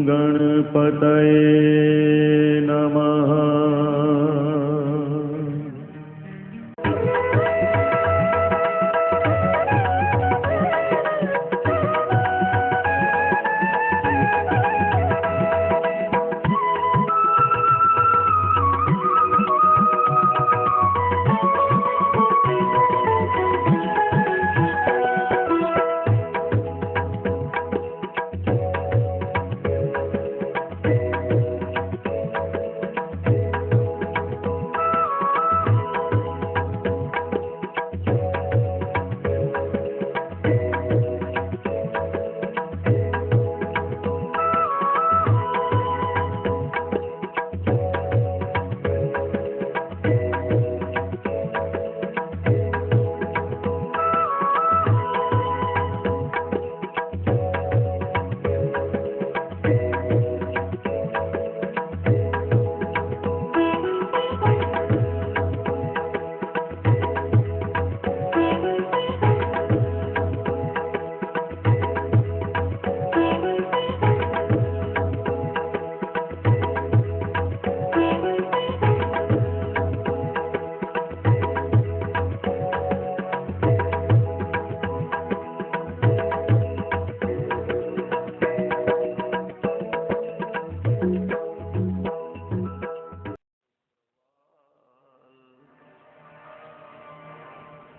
गणपतये नमः।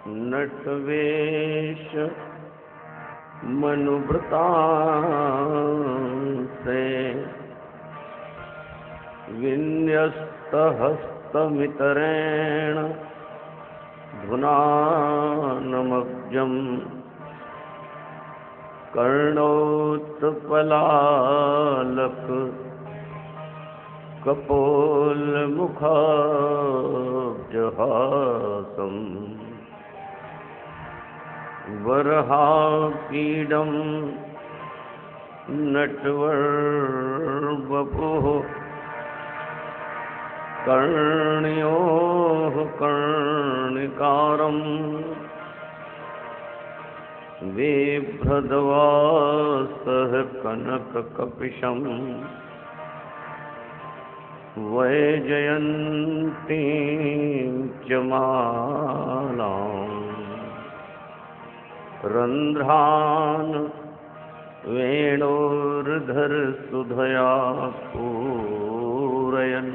नटवेश मनुव्रतांसे विन्यस्तहस्तमितरेण धुनानमब्जम् कर्णोत्पलालक कपोलमुखाब्जहासम् वरहापीडं नटवरवपुः कर्ण्योः कर्णिकारं बिभ्रद्वासः कनककपिशं वैजयन्तीं च मालाम् रन्ध्रान् वेणोर्धरसुधया पूरयन्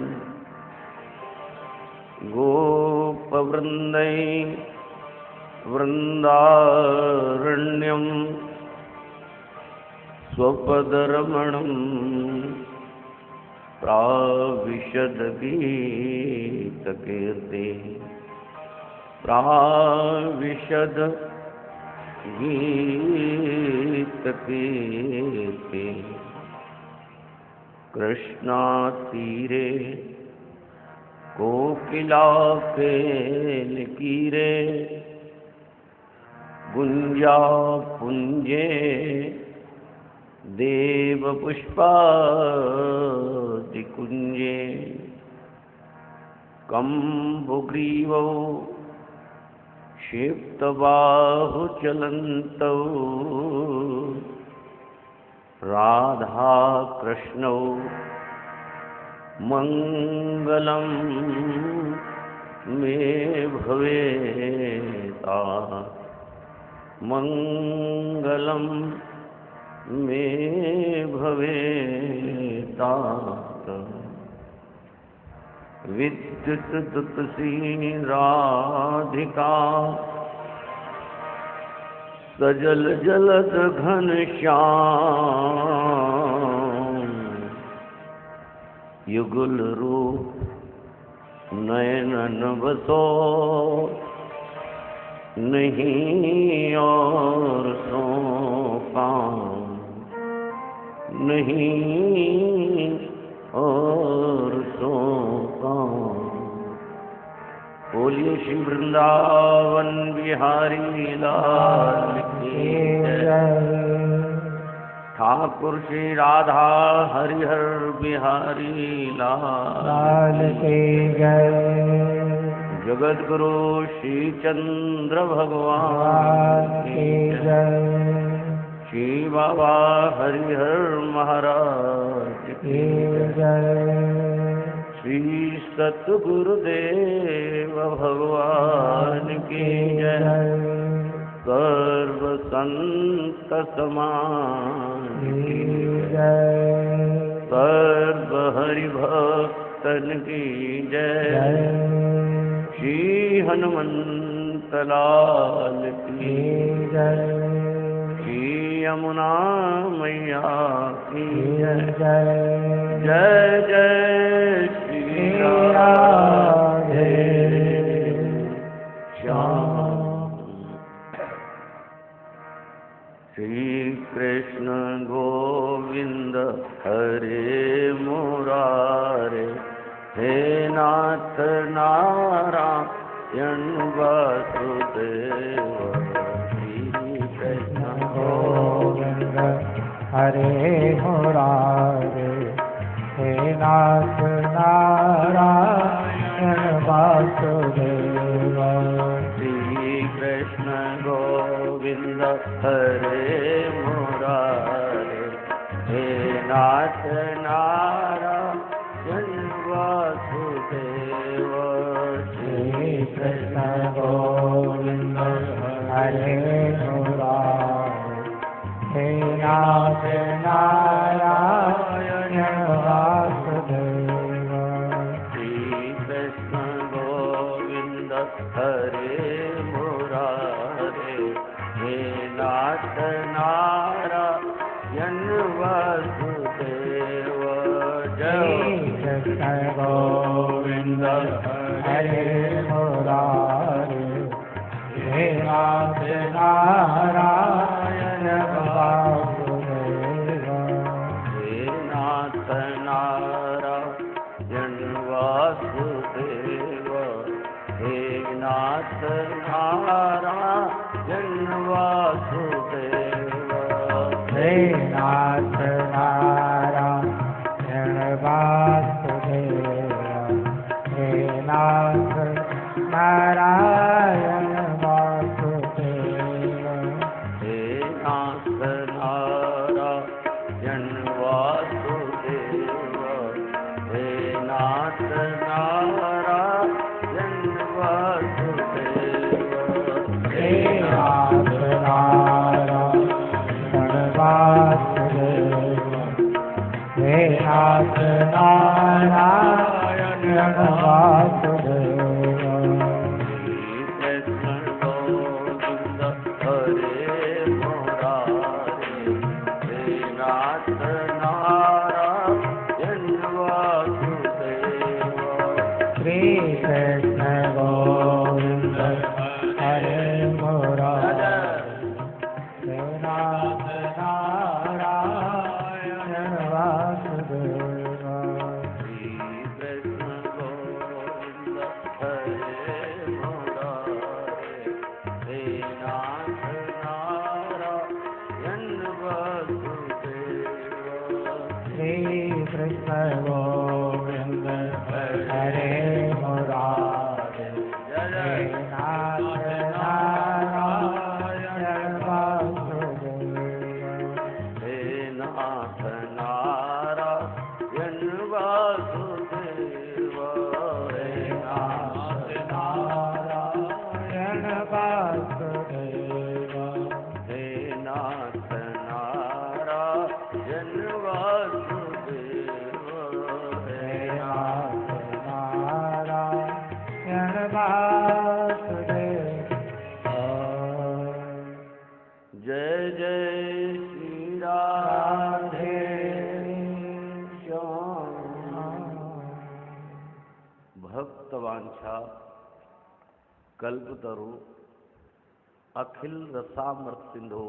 गोपवृन्दै वृन्दारण्यं स्वपदरमणं प्राविशद्गीतकीर्ति प्राविशद गीतकीर्ति कृष्णातीरे कोकिलाके निकीरे गुंजापुंजे देवपुष्पादिकुंजे कंबुग्रीवौ क्षिप्तबाहुचलन्तौ राधा कृष्णौ मङ्गलं मे भवेता मङ्गलं मे भवेता विद्युतदुतसी राधिका सजल जलद घनश्याम युगल रूप नयनन बसो नहीं और सो काम नहीं और सो काम। बोलिए श्री वृंदावन बिहारी लाल की जय। ठाकुर श्री राधा हरिहर बिहारी लाल की जय। जगत गुरु श्री चंद्र भगवान की जय। श्री बाबा हरिहर महाराज की जय। श्री सतगुरुदेव भगवान की जय। सर्व संत समाज की जय। सर्व हरिभक्तन की जय। श्री हनुमंत लाल की जय। श्री यमुना मैया की जय। जय जय श्री राधे श्याम। श्री कृष्ण गोविंद हरे मुरारे। हे नाथ नारायण वासुदेव। श्री कृष्ण गोविंद हरे मुरारे। हे नाथ नारायण वासुदेव। श्री कृष्ण गोविंद हरे मुरारे। हे नाथ नारायण वासुदेव। श्री कृष्ण गोविंद हरे मुरारे। हे नाथ नारायण वासुदेव। श्री कृष्ण गोविंद हरे मुरारे। हे नाथ नारायण वासुदेव। श्री कृष्ण गोविंद हरे मुरारे। हे नाथ नारायण वासुदेव। हे नाथ नारायण वासुदेव। हे नाथ नारायण वासुदेव। हे नाथ नारायण वासुदेव। हे नाथ नारायण वासुदेव। हे नाथ नारायण वासुदेव। हे नाथ नारायण वासुदेव। हे नाथ नारायण वासुदेव। हे नाथ नारायण वासुदेव। श्री कृष्ण गोविंद हरे मुरारे। हे नाथ नारायण वासुदेव। श्री कृष्ण गोविंद हरे मुरारे। हे नाथ नारायण वासुदेव। श्री कृष्ण गोविंद हरे मुरारे। हे नाथ नारायण वासुदेव। हे नाथ नारायण वासुदेव। हे नाथ नारायण वासुदेव। हे नाथ नारायण वासुदेव। हे नाथ नारायण वासुदेव। जय जय श्री राधे श्याम। भक्तवांछा कल्पतरु अखिल रसामृत सिंधु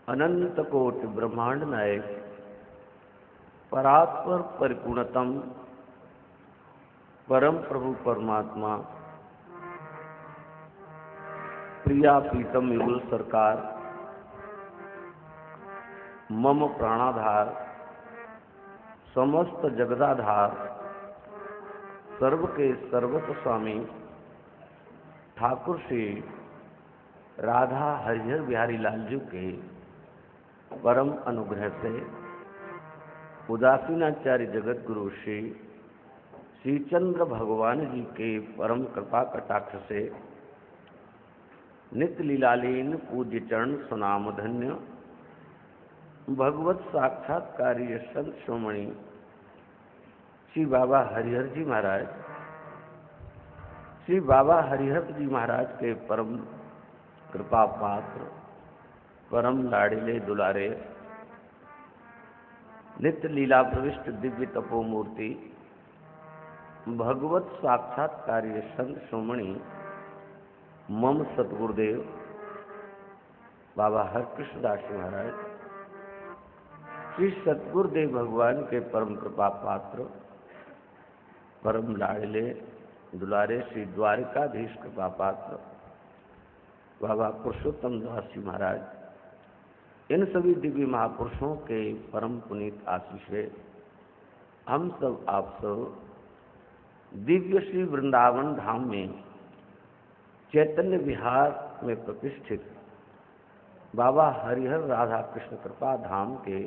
अनंत कोटि ब्रह्मांड नायक परात्पर परिपूर्णतम परम प्रभु परमात्मा प्रिया प्रीतम युगल सरकार मम प्राणाधार समस्त जगदाधार सर्व के सर्वस्व स्वामी ठाकुर श्री राधा हरिहर बिहारी लाल जी के परम अनुग्रह से उदासीनाचार्य जगत गुरु श्री श्रीचंद्र भगवान जी के परम कृपा कटाक्ष से नित्य लीलालीन पूज्य चरण सुनाम धन्य भगवत साक्षात्कारी संत श्रोमणी श्री बाबा हरिहर जी महाराज, श्री बाबा हरिहर जी महाराज के परम कृपा पात्र, परम लाडिले दुलारे, नित्य लीला प्रविष्ट दिव्य तपोमूर्ति भगवत साक्षात्कारी संत श्रोमणी मम सतगुरुदेव बाबा हरकृष्ण दास जी महाराज, श्री सतगुरुदेव भगवान के परम कृपा पात्र, परम लाडले दुलारे श्री द्वारिकाधीश कृपा पात्र बाबा पुरुषोत्तम दास जी महाराज, इन सभी दिव्य महापुरुषों के परम पुनीत आशीष है हम सब आप सब दिव्य श्री वृंदावन धाम में चैतन्य विहार में प्रतिष्ठित बाबा हरिहर राधा कृष्ण कृपा धाम के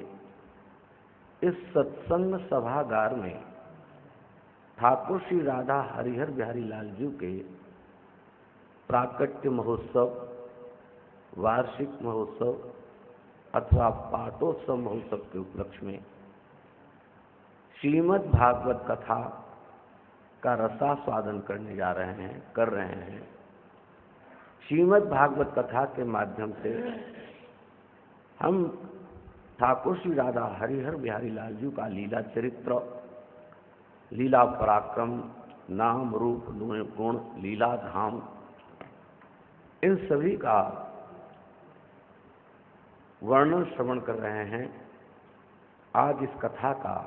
इस सत्संग सभागार में ठाकुर श्री राधा हरिहर बिहारी लाल जी के प्राकट्य महोत्सव, वार्षिक महोत्सव अथवा पाठोत्सव महोत्सव के उपलक्ष्य में श्रीमद् भागवत कथा का रसास्वादन करने कर रहे हैं। श्रीमद् भागवत कथा के माध्यम से हम ठाकुर श्री राधा हरिहर बिहारी लाल जी का लीला चरित्र, लीला पराक्रम, नाम रूप गुण, लीला धाम, इन सभी का वर्णन श्रवण कर रहे हैं। आज इस कथा का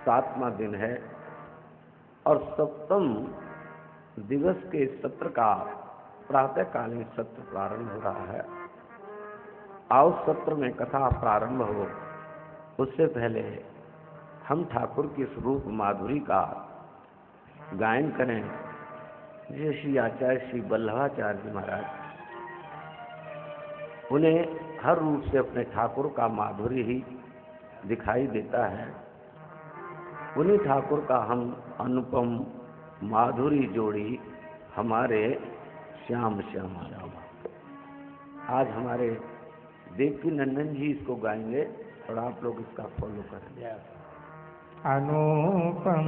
7वां दिन है और 7वें दिवस के सत्र का प्रातःकालीन सत्र प्रारंभ हो रहा है। आओ सत्र में कथा प्रारंभ हो उससे पहले हम ठाकुर की स्वरूप माधुरी का गायन करें। जैसे श्री आचार्य श्री वल्लभाचार्य जी महाराज, उन्हें हर रूप से अपने ठाकुर का माधुरी ही दिखाई देता है। उन्हीं ठाकुर का हम अनुपम माधुरी जोड़ी हमारे श्याम श्याम श्याम। आज हमारे देवकी नंदन जी इसको गाएंगे और आप लोग इसका फॉलो करेंगे। अनुपम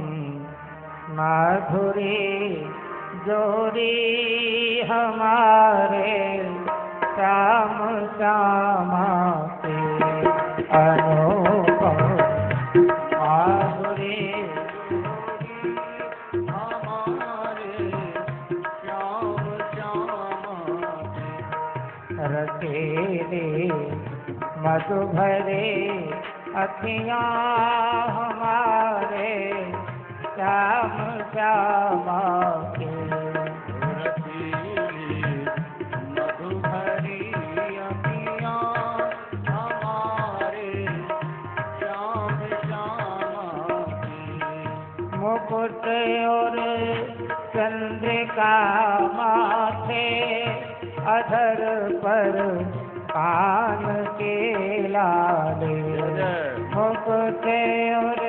माधुरी जोड़ी हमारे श्याम श्यामा के, अनुपम माधुरी रसीली मधु भरे अखियाँ हमारे श्याम श्यामा के, रसीली मधु भरी अखियाँ हमारे श्याम श्यामा के, मुकुट और चंद्रिका माथे, अधर पर कान के लाले, मुकुट और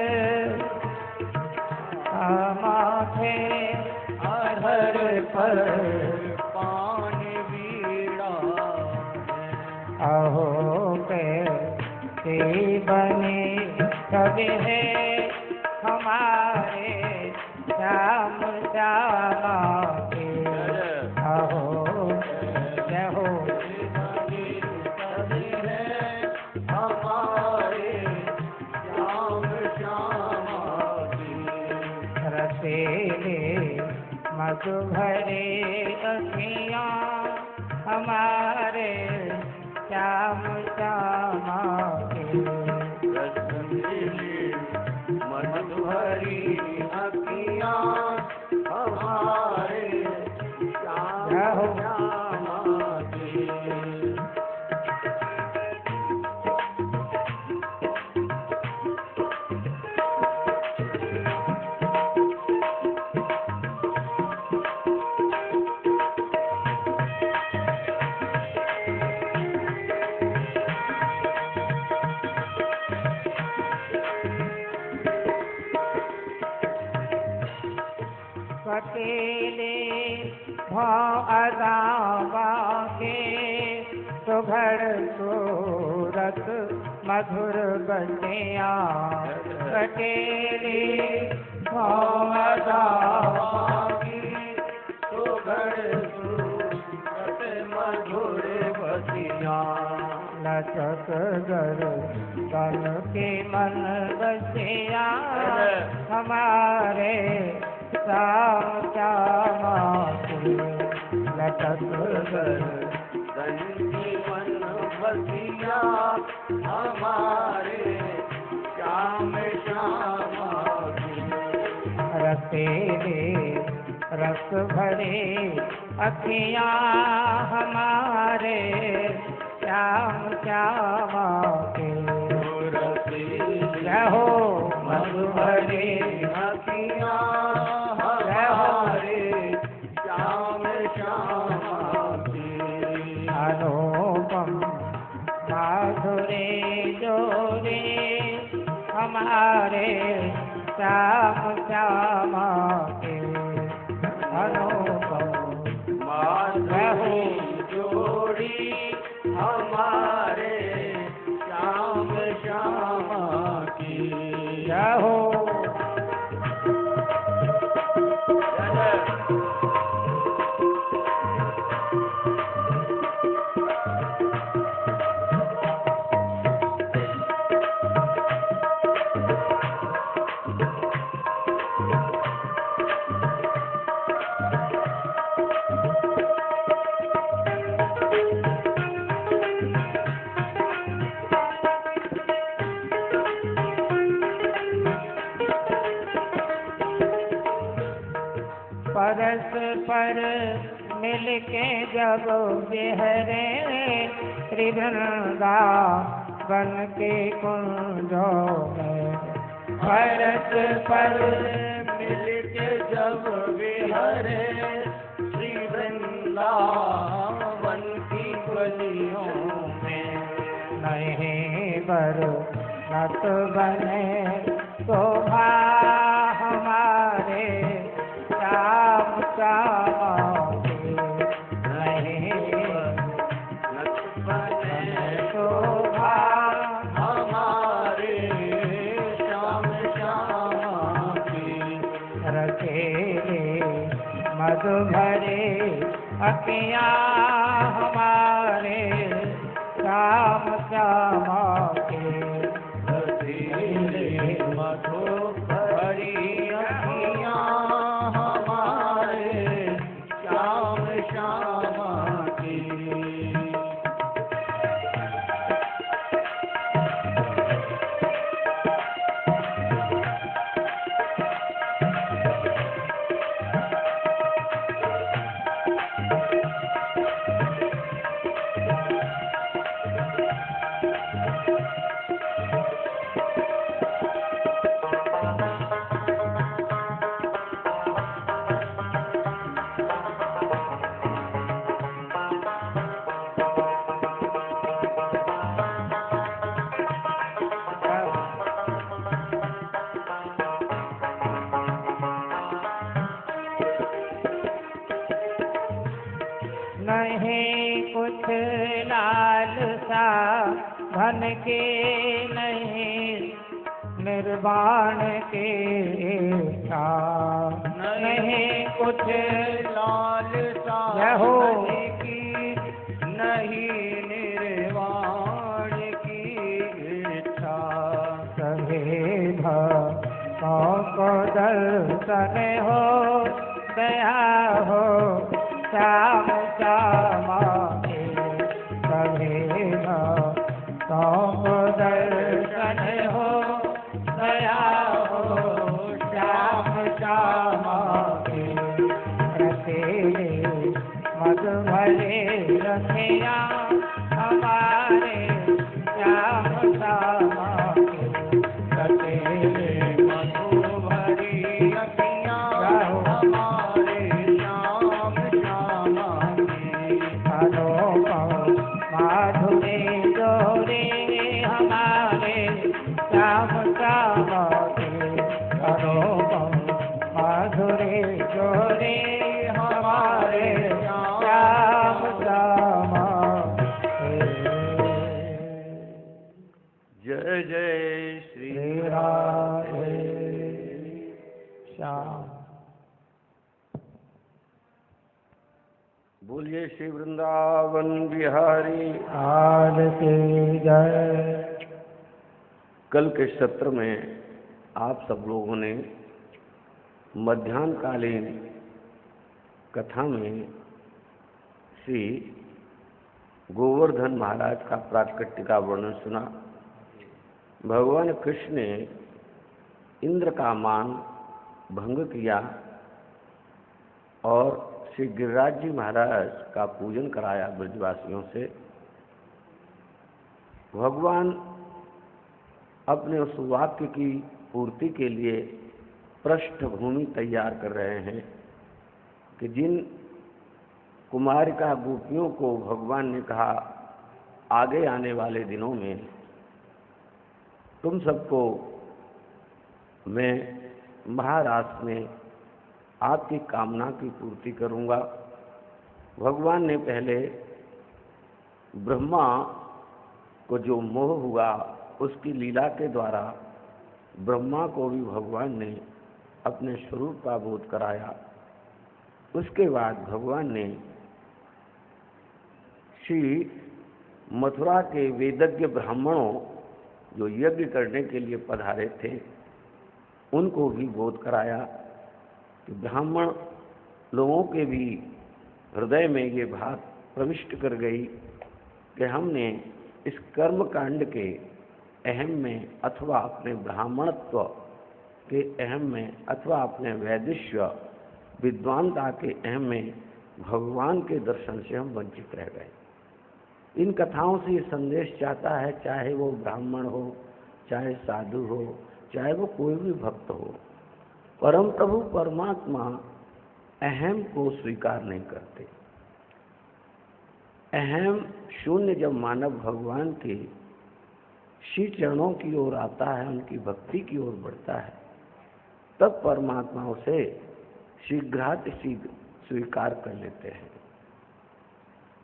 माथे, अधर पर पान वीणा, अहो कैसे बने कवि है हमारे श्याम श्यामा के, अहो मधु भरे अखियाँ हमारे श्याम श्यामा के, मधु भरी अखियाँ हमारे श्याम श्यामा के। अकेले भाव अदावा के सुघड़ सूरत मधुर बनिया कटेले भाव अदावा के सुघड़ सूरत मधुर बनिया लचक गर तन के मन बसिया हमारे श्याम श्यामा के लचक गर तन के मन बसिया हमारे श्याम श्यामा के रसेले रस भरे अखियाँ हमारे श्याम श्यामा के जय हो मधुभरे अखियाँ हमारे श्याम श्यामा के अनुपम माधुरे जोरे हमारे श्याम श्यामा के अनुपम माधुरे जोड़ी हमारे श्याम श्यामा की जय हो। परस पर मिलके जब बिहरे त्रिवृंदा बन के कुंजों में परस पर मिलके जब बिहरे त्रिवृंदा बन की गलियों में नहीं बर नत बने शोभा हमारे श्याम श्यामा के नहीं बने शोभा हमारे श्याम श्यामा के रखेले मधु भरे अखियाँ हमारे श्याम श्यामा के रखेले मधु भरी अखियाँ नहीं कुछ लालसा धन के नहीं निर्वाण के इच्छा नहीं कुछ लालसा धन की नहीं निर्वाण की इच्छा सभी भक्तों को दर्शन हो दया हो श्याम श्यामा के सभी भक्तों को दर्शन हो दया हो श्याम श्यामा के रखेले मधु भरे रखियाँ हमारे श्याम श्यामा के रखेले मधु भरी रखियाँ हमारे माधुरे जोरे जय श्री राधे श्याम। बोलिए श्री वृंदावन बिहारी लाल की जय। कल के सत्र में आप सब लोगों ने मध्याह्नकालीन कथा में श्री गोवर्धन महाराज का प्राकट्य का वर्णन सुना। भगवान कृष्ण ने इंद्र का मान भंग किया और श्री गिरिराज जी महाराज का पूजन कराया ब्रजवासियों से। भगवान अपने उस वाक्य की पूर्ति के लिए पृष्ठभूमि तैयार कर रहे हैं कि जिन कुमारिका गोपियों को भगवान ने कहा आगे आने वाले दिनों में तुम सबको मैं महाराज में आपकी कामना की पूर्ति करूंगा। भगवान ने पहले ब्रह्मा को जो मोह हुआ उसकी लीला के द्वारा ब्रह्मा को भी भगवान ने अपने स्वरूप का बोध कराया। उसके बाद भगवान ने श्री मथुरा के वेदज्ञ ब्राह्मणों जो यज्ञ करने के लिए पधारे थे उनको भी बोध कराया कि ब्राह्मण लोगों के भी हृदय में ये बात प्रविष्ट कर गई कि हमने इस कर्म कांड के अहम में अथवा अपने ब्राह्मणत्व के अहम में अथवा अपने वैदिश्य विद्वानता के अहम में भगवान के दर्शन से हम वंचित रह गए। इन कथाओं से ये संदेश चाहता है, चाहे वो ब्राह्मण हो, चाहे साधु हो, चाहे वो कोई भी भक्त हो, परम प्रभु परमात्मा अहम को स्वीकार नहीं करते। अहम शून्य जब मानव भगवान के श्री चरणों की ओर आता है, उनकी भक्ति की ओर बढ़ता है, तब परमात्मा उसे शीघ्रातिशीघ्र स्वीकार कर लेते हैं।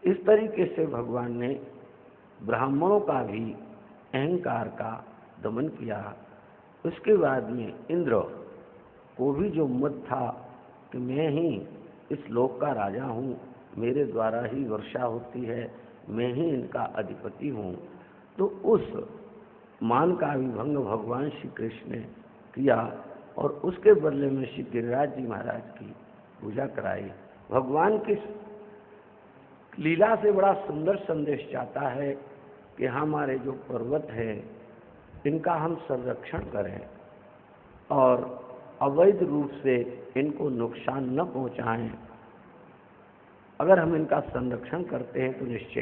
इस तरीके से भगवान ने ब्राह्मणों का भी अहंकार का दमन किया। उसके बाद में इंद्र को भी जो मत था कि मैं ही इस लोक का राजा हूँ, मेरे द्वारा ही वर्षा होती है, मैं ही इनका अधिपति हूँ, तो उस मान का भी भंग भगवान श्री कृष्ण ने किया और उसके बदले में श्री गिरिराज जी महाराज की पूजा कराई। भगवान की लीला से बड़ा सुंदर संदेश चाहता है कि हमारे जो पर्वत हैं इनका हम संरक्षण करें और अवैध रूप से इनको नुकसान न पहुंचाएं। अगर हम इनका संरक्षण करते हैं तो निश्चय